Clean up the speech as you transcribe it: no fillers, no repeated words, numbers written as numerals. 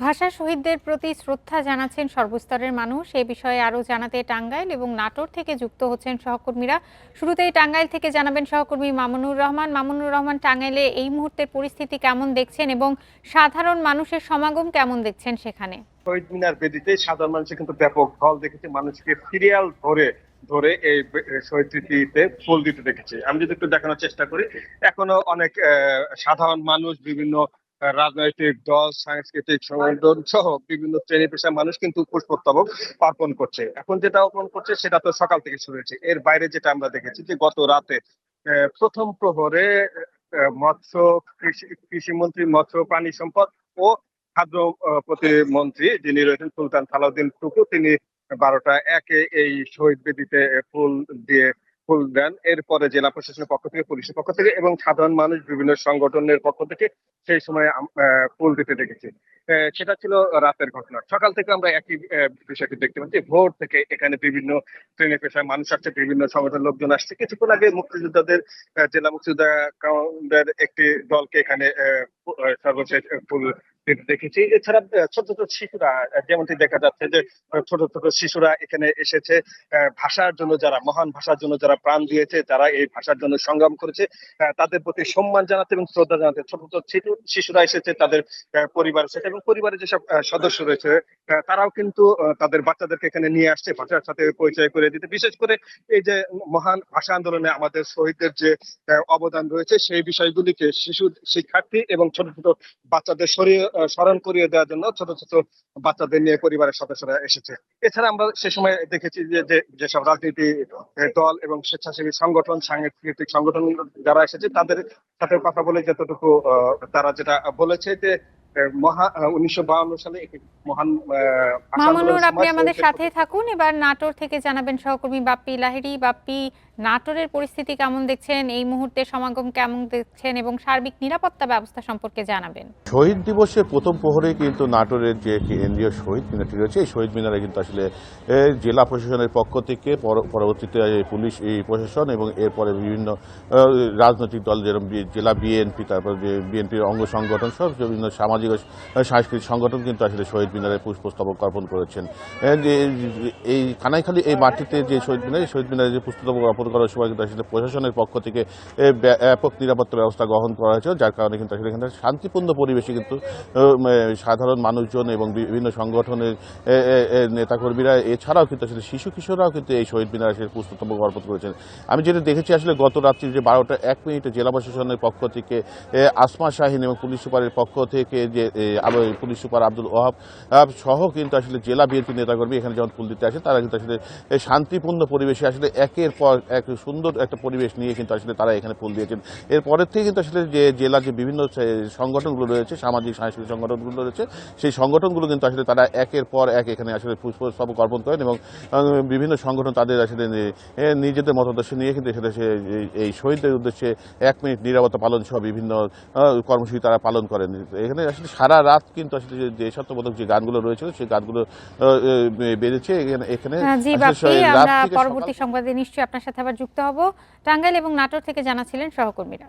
ভাষা শহীদদের প্রতি শ্রদ্ধা জানাচ্ছেন সর্বস্তরের মানুষ। এ বিষয়ে আরও জানাতে টাঙ্গাইল এবং নাটোর থেকে যুক্ত হচ্ছেন সহকর্মীরা। শুরুতেই টাঙ্গাইল থেকে জানাবেন সহকর্মী মামুনুর রহমান। মামুনুর রহমান, টাঙ্গাইলে এই মুহূর্তের পরিস্থিতি কেমন দেখছেন এবং সাধারণ মানুষের সমাগম কেমন দেখছেন সেখানে? শহীদ মিনার বেদিতে সাধারণ মানুষের কিন্তু ব্যাপক ঢল দেখেছি। মানুষকে সিরিয়াল ধরে ধরে এই শহীদ স্মৃতিতে ফুল দিতে দেখেছি। আমি যদি একটু দেখানোর চেষ্টা করি, এখনো অনেক সাধারণ মানুষ, বিভিন্ন রাজনৈতিক দল, সাংস্কৃতিক সংগঠন সহ বিভিন্ন শ্রেণী পেশার মানুষ কিন্তু পুষ্পস্তবক অর্পণ করছে। এখন যেটা অর্পণ করছে সেটা তো সকাল থেকে শুরু হয়েছে। এর বাইরে যেটা আমরা দেখেছি যে গত রাতে প্রথম প্রহরে মৎস্য কৃষিমন্ত্রী, মৎস্য প্রাণী সম্পদ ও খাদ্য প্রতিমন্ত্রী যিনি রয়েছেন সুলতান সালাউদ্দিন টুকু, তিনি 12টা 1-এ এই শহীদ বেদিতে ফুল দেন। এরপরে জেলা প্রশাসনের পক্ষ থেকে, পুলিশের পক্ষ থেকে এবং সাধারণ মানুষ বিভিন্ন সংগঠনের পক্ষ থেকে সেই সময় ফুল দিতে দেখেছি। সেটা ছিল রাতের ঘটনা। সকাল থেকে আমরা একই বিষয়টি দেখতে পাচ্ছি। ভোর থেকে এখানে বিভিন্ন শ্রেণী পেশার মানুষ আসছে, বিভিন্ন সংগঠনের লোকজন আসছে। কিছুক্ষণ আগে মুক্তিযোদ্ধাদের জেলা মুক্তিযোদ্ধা কাউন্সিলের একটি দলকে এখানে সর্বশেষ ফুল দেখেছি। এছাড়া ছোট ছোট শিশুরা, যেমনটি দেখা যাচ্ছে যে ছোট ছোট শিশুরা এখানে এসেছে ভাষার জন্য, যারা মহান ভাষার জন্য যারা প্রাণ দিয়েছে, যারা এই ভাষার জন্য সংগ্রাম করেছে, তাদের প্রতি সম্মান জানাতে এবং শ্রদ্ধা জানাতে ছোট ছোট শিশুরা এসেছে, তাদের পরিবার এসেছে এবং পরিবারের যেসব সদস্য রয়েছে তারাও কিন্তু তাদের বাচ্চাদেরকে এখানে নিয়ে আসছে ভাষার সাথে পরিচয় করে দিতে। বিশেষ করে এই যে মহান ভাষা আন্দোলনে আমাদের শহীদদের যে অবদান রয়েছে সেই বিষয়গুলিকে শিশু, শিক্ষার্থী এবং ছোট ছোট বাচ্চাদের স্মরণ করিয়ে দেওয়ার জন্য ছোট ছোট বাচ্চাদের নিয়ে পরিবারের সদস্যরা এসেছে। এছাড়া আমরা সে সময় দেখেছি যেসব রাজনীতি দল এবং স্বেচ্ছাসেবী সংগঠন, সাংস্কৃতিক সংগঠন যারা এসেছে তাদের সাথে কথা বলে যতটুকু তারা যেটা বলেছে যে 1952 সালে একটি মহান ভাষা মামুনুর, আন্দোলন আপনি আমাদের সমাজ। সাথে থাকুন। এবার নাটোর থেকে জানাবেন সহকর্মী বাপ্পি লাহিড়ী। বাপ্পি, নাটোরের পরিস্থিতি কেমন দেখছেন, এই মুহূর্তে সমাগম কেমন দেখছেন এবং সার্বিক নিরাপত্তা ব্যবস্থা সম্পর্কে জানাবেন। শহীদ দিবসের প্রথম প্রহরে কিন্তু নাটোরের যে কেন্দ্রীয় শহীদ মিনারটি রয়েছে, এই শহীদ মিনারে কিন্তু আসলে জেলা প্রশাসনের পক্ষ থেকে, পরবর্তীতে পুলিশ এই প্রশাসন এবং এরপরে বিভিন্ন রাজনৈতিক দল, যেরকম জেলা বিএনপি, তারপর যে বিএনপির অঙ্গ সংগঠন সব বিভিন্ন সামাজিক ও সাংস্কৃতিক সংগঠন কিন্তু আসলে শহীদ মিনারে পুষ্পস্তবক অর্পণ করেছেন। এই কানাইখালী এই মাটিতে যে শহীদ মিনারে যে পুষ্পস্তবক অর্পণ করার সময় কিন্তু আসলে প্রশাসনের পক্ষ থেকে ব্যাপক নিরাপত্তা ব্যবস্থা গ্রহণ করা হয়েছে, যার কারণে কিন্তু আসলে এখানে শান্তিপূর্ণ পরিবেশে কিন্তু সাধারণ মানুষজন এবং বিভিন্ন সংগঠনের নেতাকর্মীরা, এছাড়াও কিন্তু আসলে শিশু কিশোররাও কিন্তু এই শহীদ মিনারে আসলে পুষ্পস্তবক অর্পণ করেছেন। আমি যেটা দেখেছি আসলে গত রাত্রি যে 12টা 1 জেলা প্রশাসনের পক্ষ থেকে আসমা শাহিন এবং পুলিশ সুপারের পক্ষ থেকে যে পুলিশ সুপার আব্দুল ওহাব সহ কিন্তু আসলে জেলা বিএনপি নেতাকর্মী এখানে যখন ফুল দিতে আসে, তারা কিন্তু আসলে শান্তিপূর্ণ পরিবেশে আসলে একের পর এক সুন্দর একটা পরিবেশ নিয়ে কিন্তু আসলে তারা এখানে ফুল দিয়েছেন। এরপরের থেকে কিন্তু আসলে যে জেলার যে বিভিন্ন সংগঠনগুলো রয়েছে, সামাজিক সাংস্কৃতিক সংগঠনগুলো রয়েছে, সেই সংগঠনগুলো কিন্তু আসলে তারা একের পর এক এখানে আসলে পুষ্পস্তবক অর্পণ করেন এবং বিভিন্ন সংগঠন তাদের আসলে নিজেদের মতাদর্শ নিয়ে কিন্তু এখানে এই শহীদদের উদ্দেশ্যে 1 মিনিট নীরবতা পালন সহ বিভিন্ন কর্মসূচি তারা পালন করেন। এখানে আসলে সারা রাত কিন্তু আসলে যে দেশাত্মবোধক যে গানগুলো রয়েছিল সেই গানগুলো বেড়েছে এখানে। জি বাপ্পি, আমরা পরবর্তী সংবাদে নিশ্চয়ই আপনার সাথে আবার যুক্ত হব। টাঙ্গাইল এবং নাটোর থেকে জানাচ্ছিলেন সহকর্মীরা।